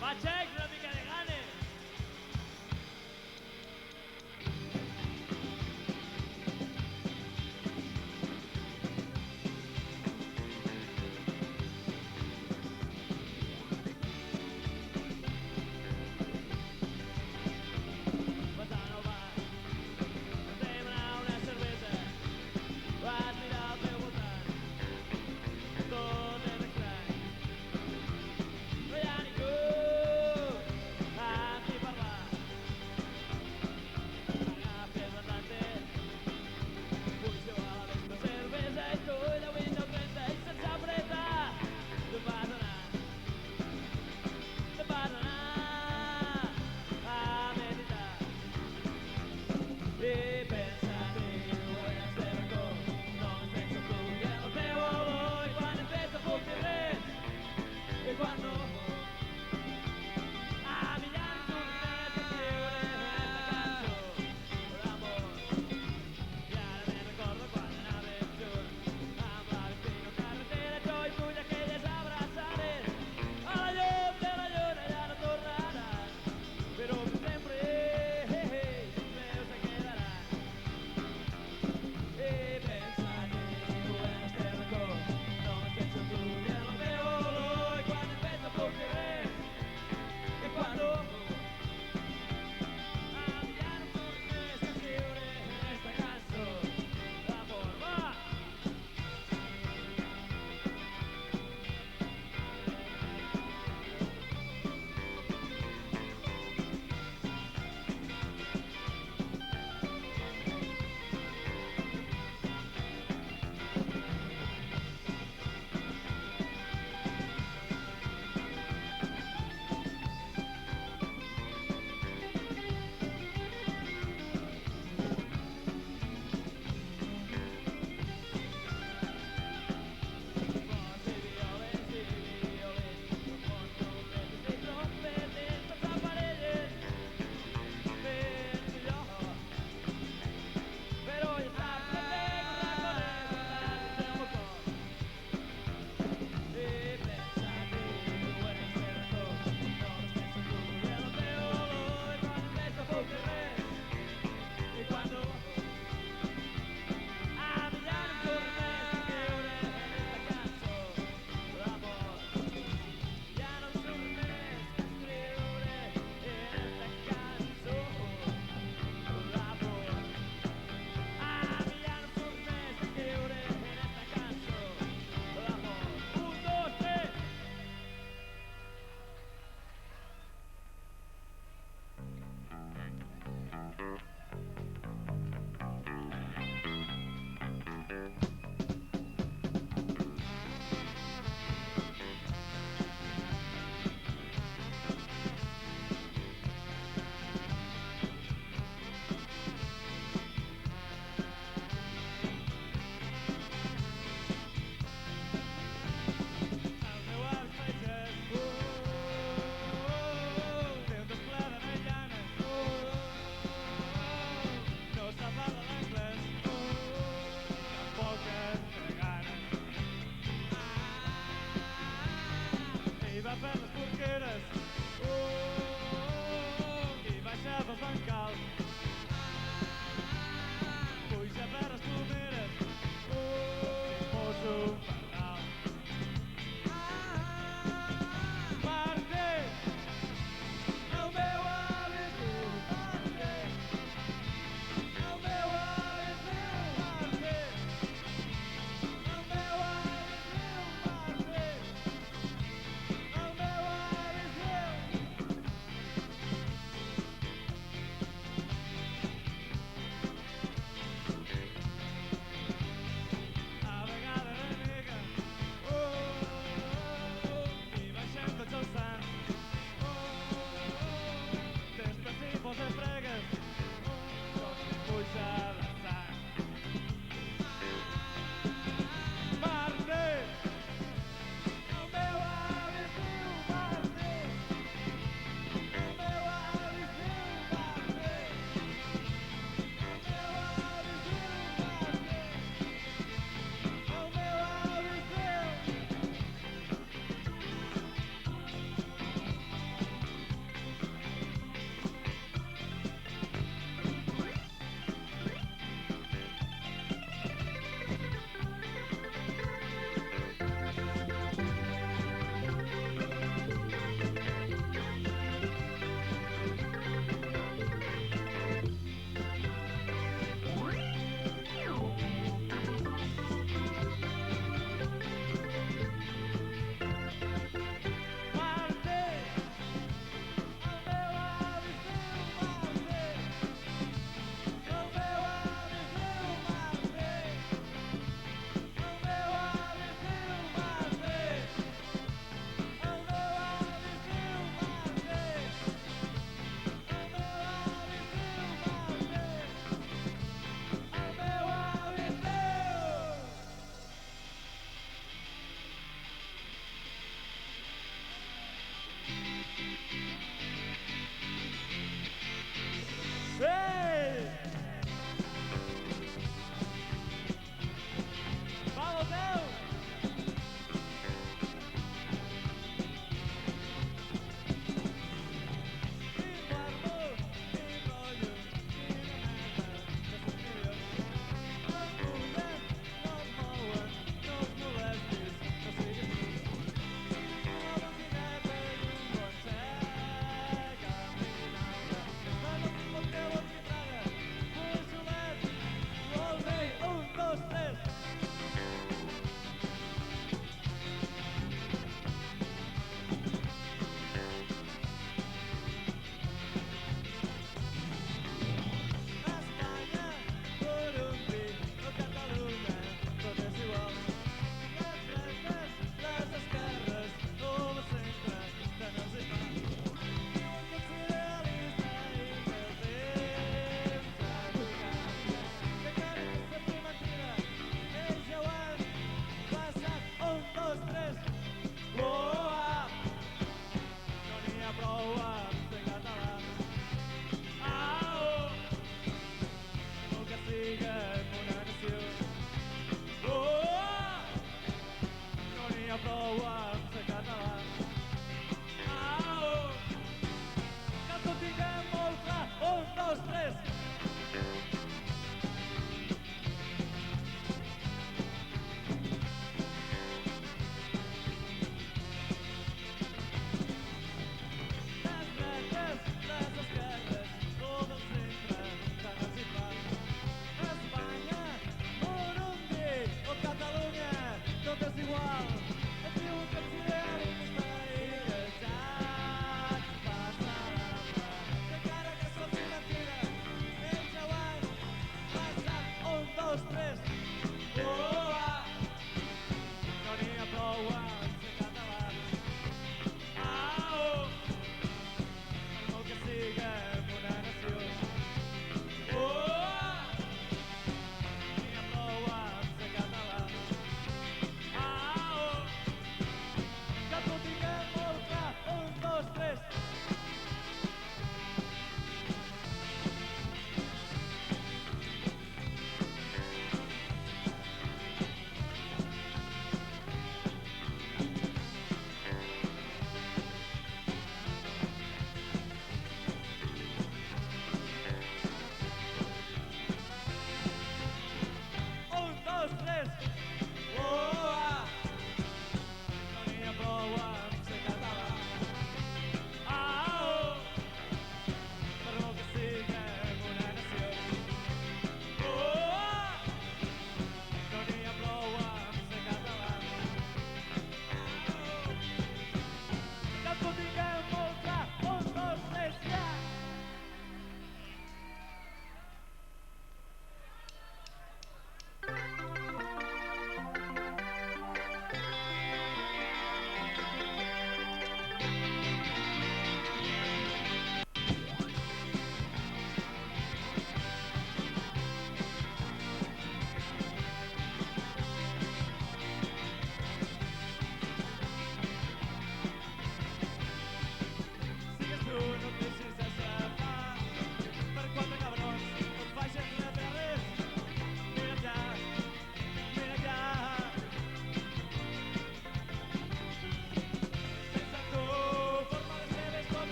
Faig una mica de ganes. Vas al bar, vas demanar una cervesa, vas mirar al teu voltant, tot és estrany. No hi ha ningú. Porqueres. I baixa pels bancals. Puja per les pomeres. Mosso infernal. Martí, el meu avi es diu Martí. El meu avi es diu Martí. El meu avi es diu Martí. El meu avi es diu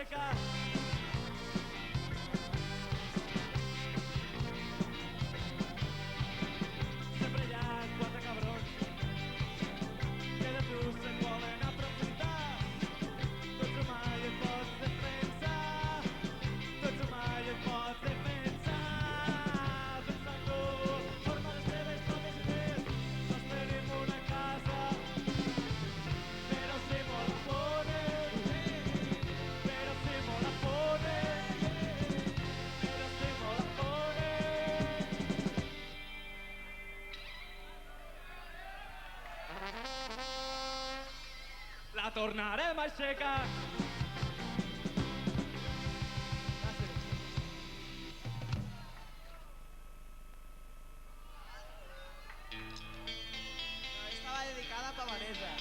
seca. Sempre hi ha quatre cabrons que de tu se'n volen aprofitar. Tots mai et pots defensar, tots mai et pots defensar. Pensant-ho, forma les teves pròpies idees, tots tenim una casa, però si molt la ponen, però si molt la ponen, però si molt la ponen. La tornarem a aixecar. Estava dedicada a Vanessa.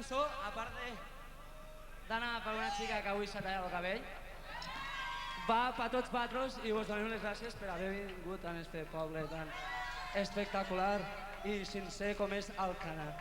cançó, a part d'anar per una xica que avui s'ha tallat el cabell, va per tots patros i vos donem les gràcies per haver vingut en este poble tan espectacular i sincer com és Alcanar.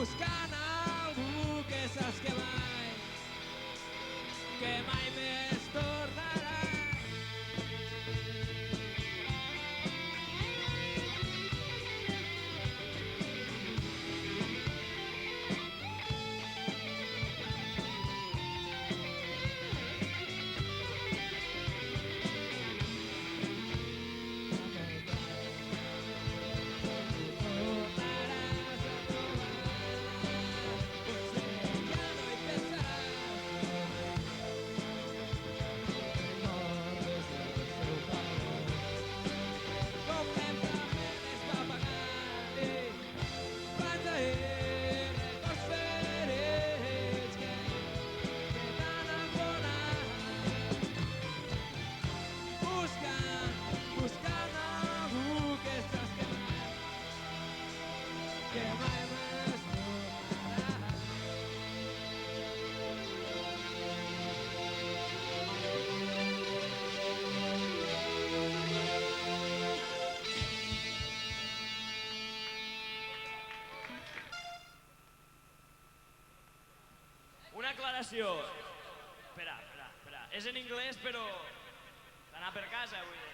buscant algú que saps que mai més tornarà. Una aclaració. Espera. És en anglès, però d'anar per casa, vull dir.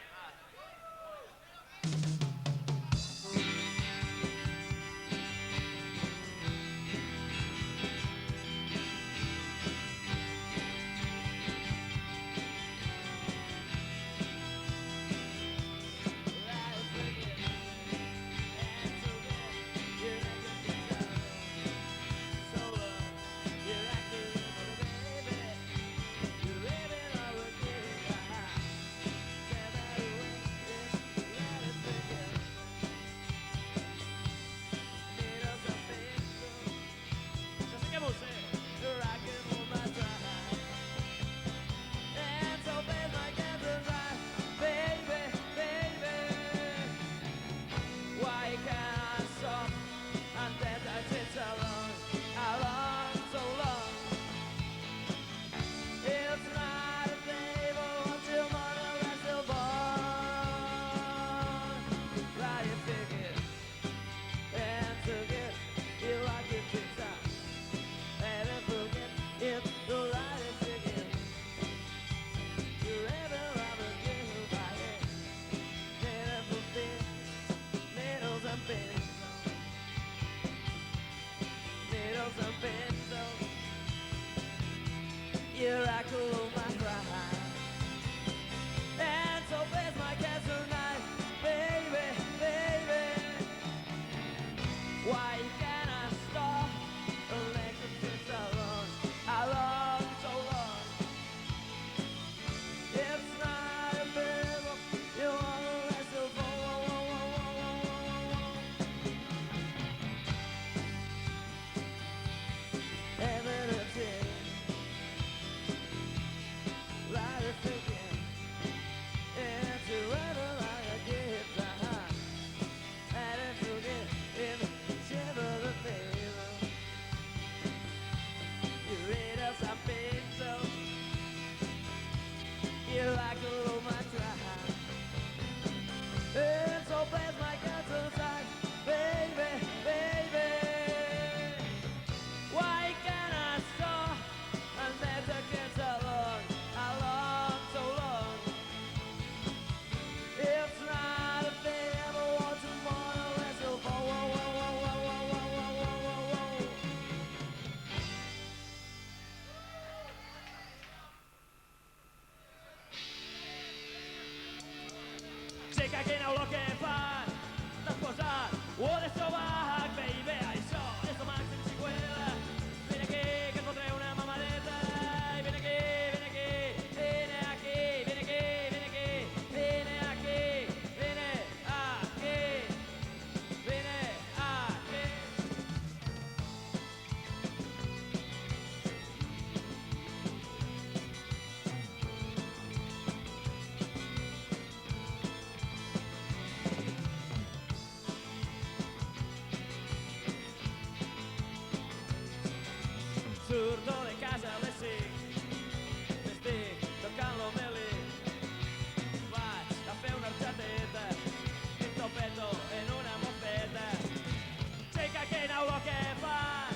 Here I close my eyes, and so plays my cat tonight, baby, baby. Why can't I stop? Electric so long, so long. It's not a miracle, you wanna wrestle for. Evidence. Light a thinking into whether I get behind. And if you get in shiver the mirror, you read us a pixel. You like a low my drive. And so plays my guns inside, baby, baby. Why can't I stop and let the kids alone? So long. It's not a thing I ever want tomorrow. Let's go. Sé que aquí no lo que fan desposat ho de sobac, baby. Això és el màxim si cuela. Vine aquí que et fotré una mamadeta. I vine aquí. Surto de casa a les 5, m'estic tocant l'omeli, vaig a fer una horchateta i topeto en una mofeta. Sé que aquí no lo que fa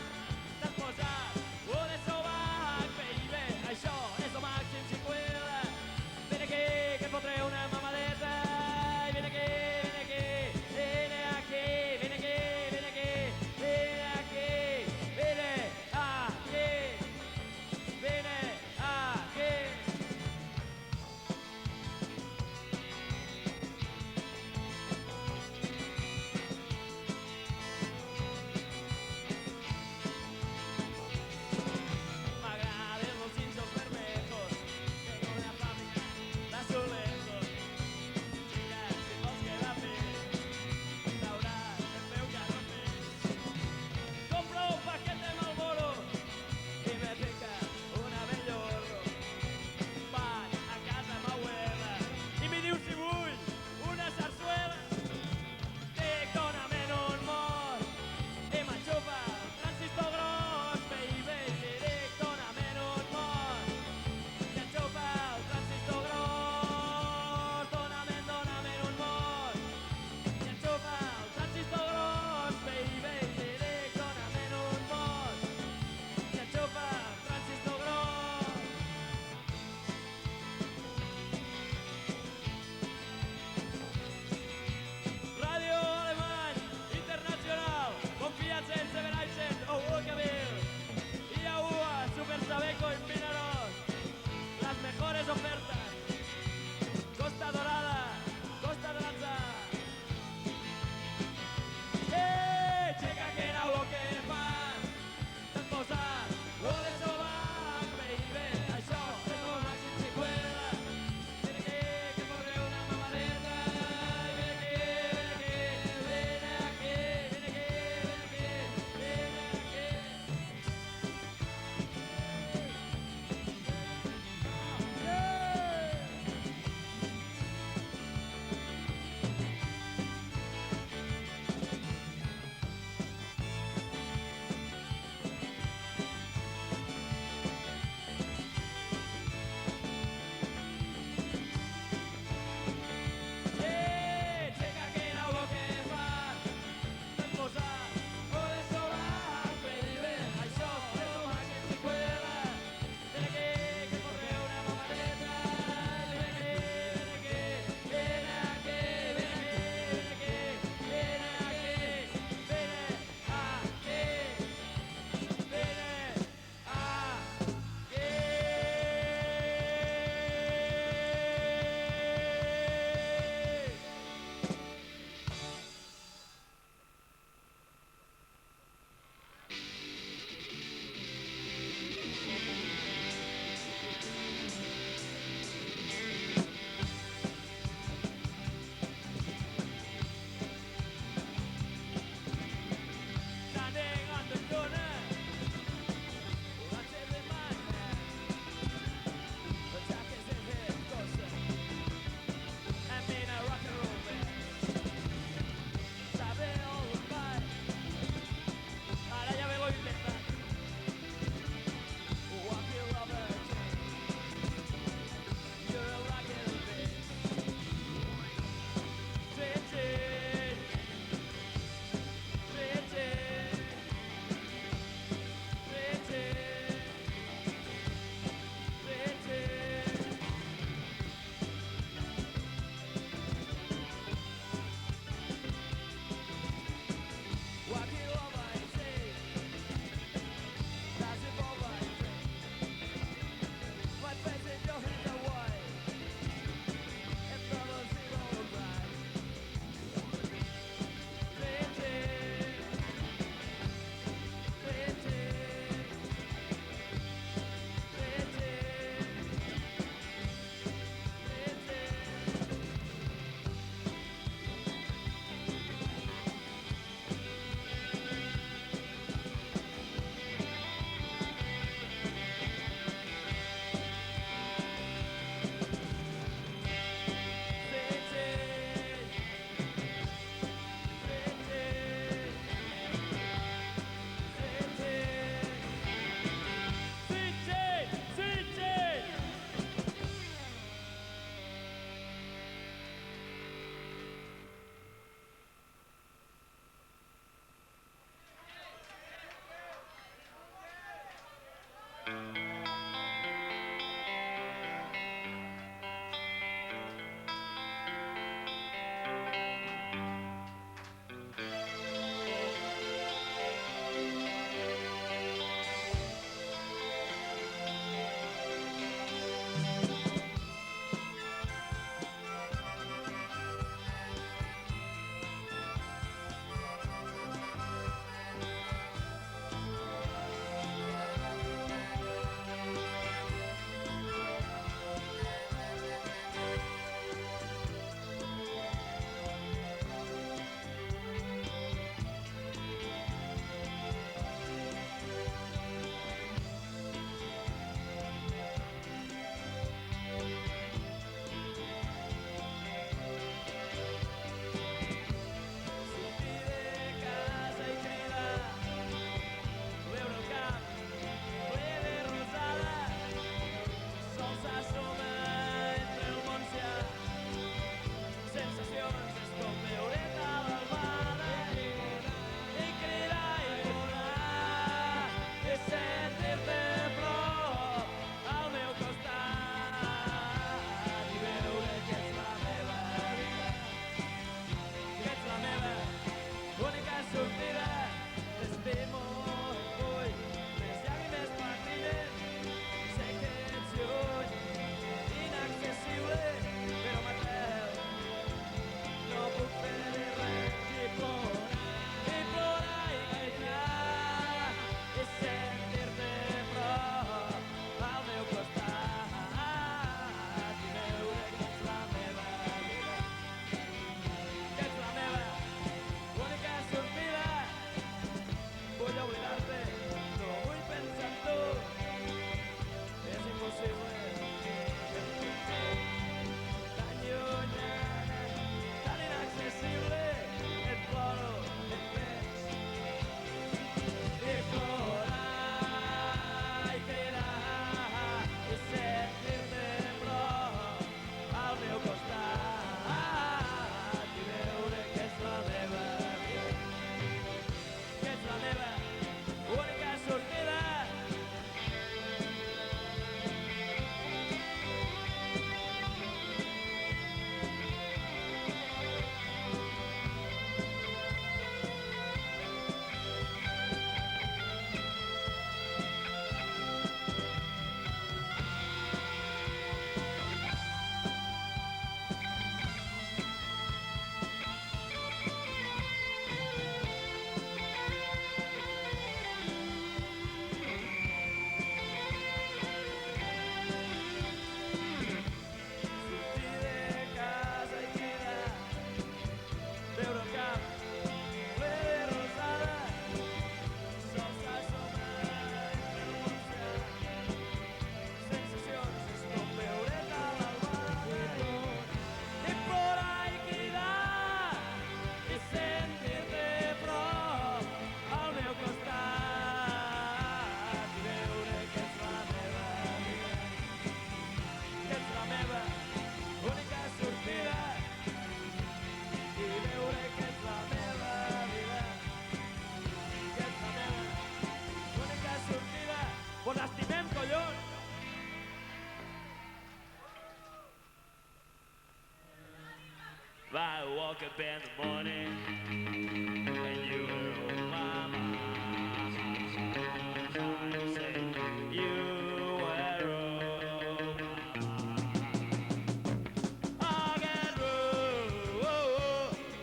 up in the morning and you were on my mind. Say you were on my mind. I get rude,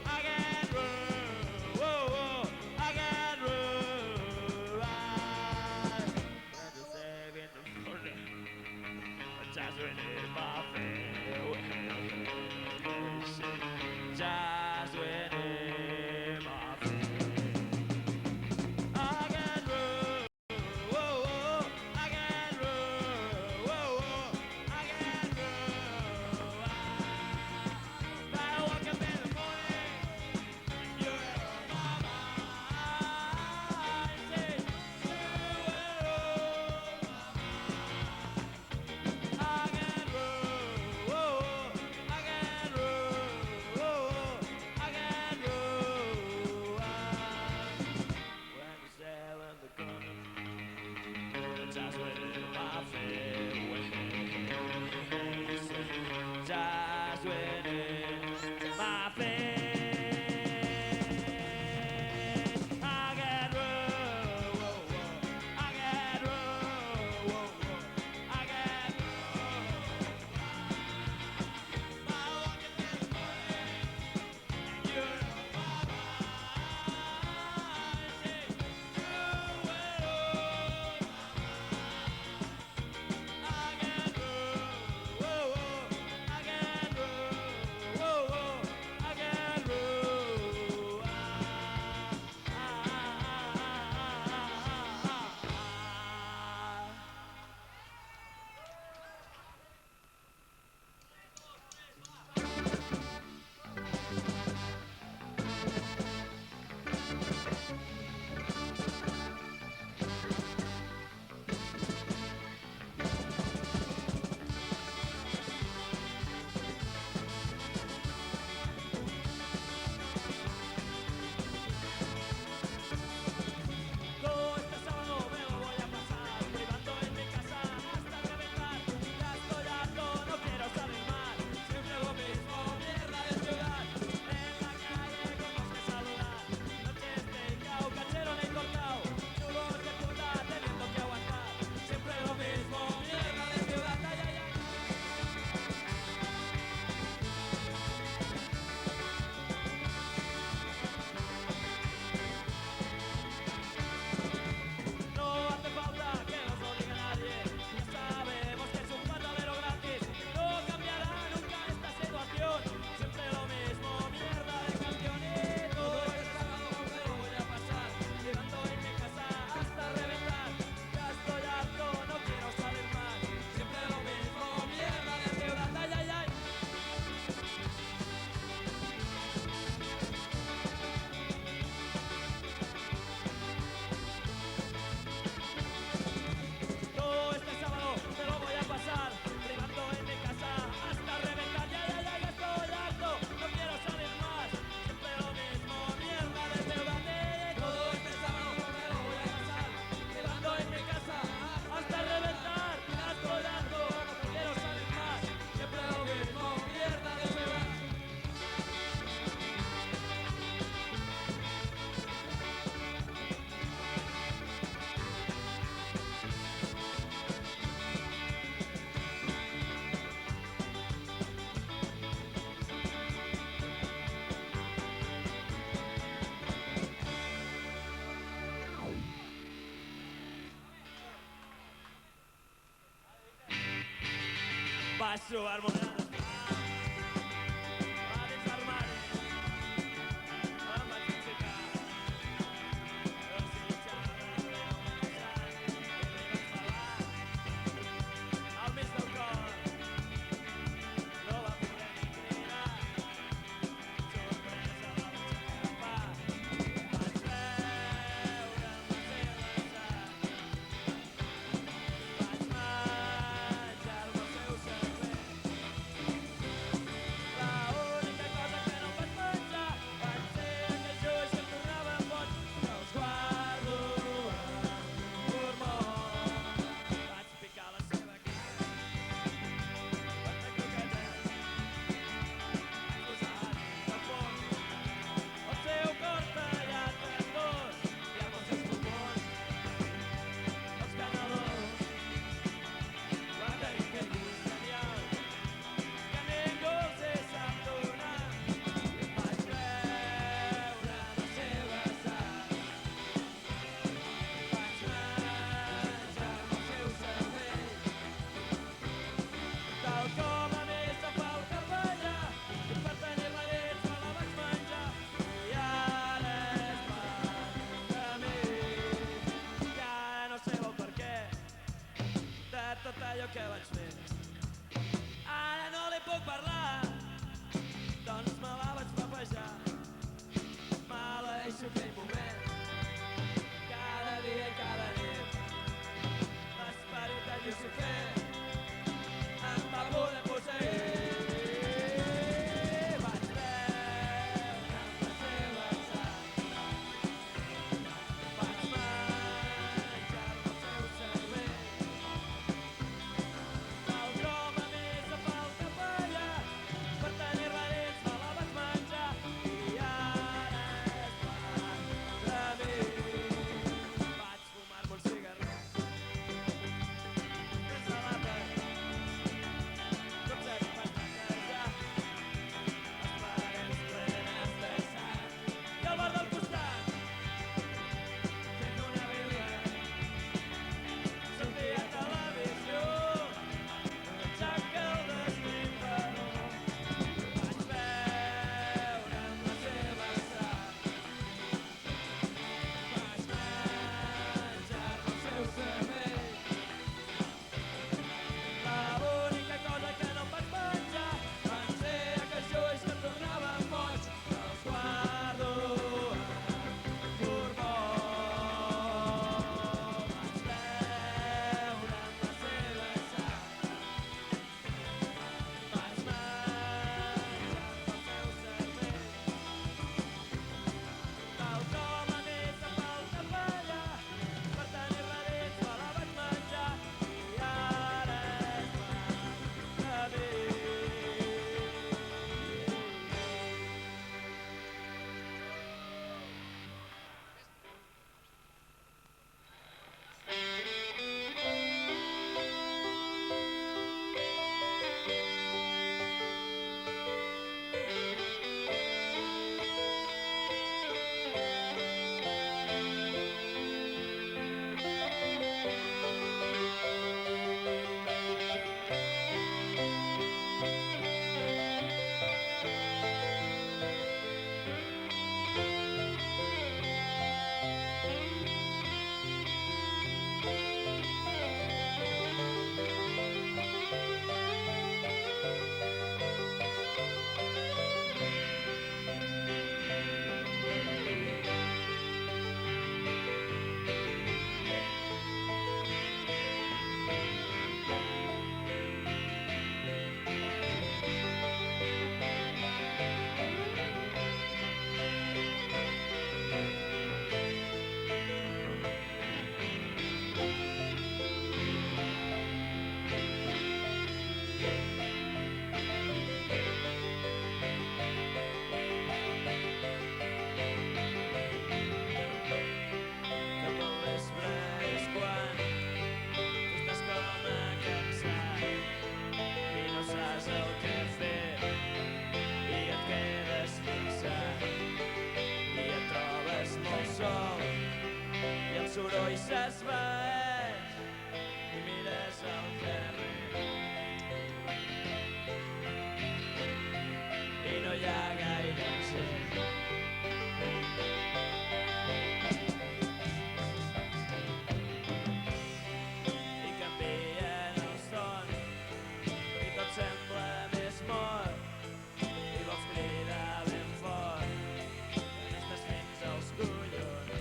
I get rude, I get rude. Right. And the save in the morning, just when it's my farewell. Just when it's my farewell. I get rude, I get rude, I get rude. I woke up in the morning, you're on my mind. Say you were on my mind. I get rude, I get rude, I get rude. When you sail in the corner, just when my farewell. Just when my face, I get rude, I get rude, I get rude. I walk in the morning, and you're on my mind. Say you were on my mind. I get rude, I get rude, I get rude. Todo este sábado me lo voy a pasar privando en mi casa hasta reventar. Ya estoy harto, no quiero saber más. Siempre lo mismo, mierda de ciudad. En la calle con los que saludar. Noches de cao, cachero ni cortao. Chulos de puta teniendo que aguantar. Siempre lo mismo, mierda de ciudad. Ay, ay, ay. No hace falta que nos lo diga nadie. Ya sabemos que es un patadero gratis. No cambiará nunca esta situación. Siempre lo mismo, mierda de canciones. Todo este sábado me lo voy a pasar llegando en mi casa hasta reventar. Ya estoy harto, no quiero saber más. Siempre lo mismo, mierda de ciudad. Ay, ay, ay. Todo este sábado me lo voy a pasar privando en mi casa hasta reventar. Ya, ya, ya, ya estoy harto, no quiero saber más. Siempre lo mismo, mierda de ciudad. Todo este sábado me lo voy a pasar privando en mi casa hasta reventar. Ya estoy harto, no quiero saber más. Siempre lo mismo, mierda de ciudad. Vas trobar monedes a desarmar a magnificar los hinchadas de homenatjar que li vaig falar al mig del cor no va poder ni cridar sorpresa la vaig agafar vaig veure la seva estat vaig menjar-me el seu cervell soroll s'esvaeix i mires al carrer i no hi ha gaire gent. I canvien els sons i tot sembla més mort i vols cridar ben fort que n'estàs fins als collons,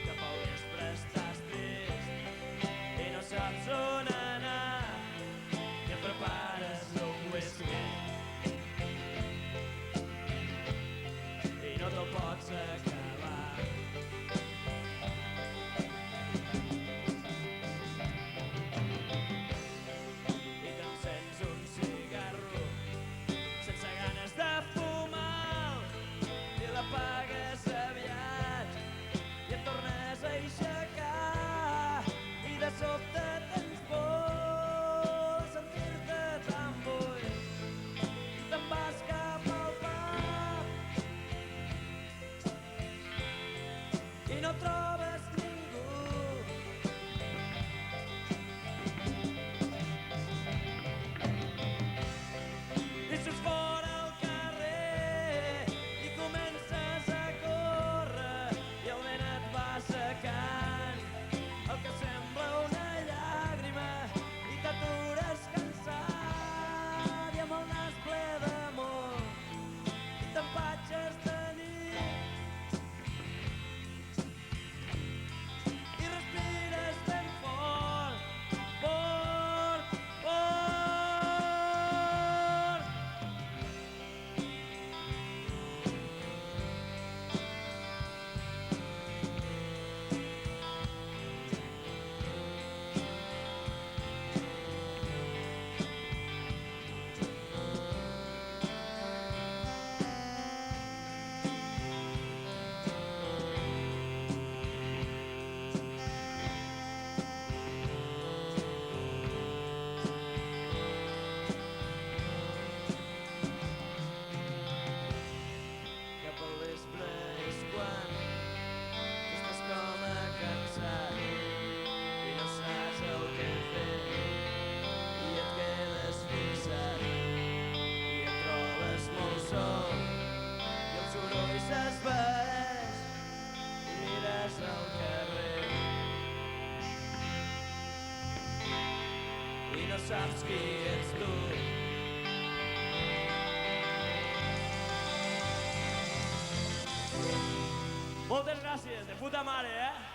que pel vespre estàs trist i no saps on anar i et prepares un whisky i no te'l pots acabar. I t'encens un cigarro sense ganes de fumar i l'apagues aviat i et tornes a aixecar i de sobte tens por de sentir-te tan buit i te'n vas cap al pub i no trobes ningú. I surts fora al carrer i comences a córrer i el vent et va secant el que sembla una llàgrima i t'atures cansat i amb el nas ple d'amor i t'empatxes de nit i respires ben fort, fort, fort. Cap al vespre és quan tu estàs com a cansat i no saps el que fer i et quedes fixat i et trobes molt sol i el soroll s'esvaeix i mires al carrer i no saps qui ets tu. Moltes gràcies, de puta mare, eh?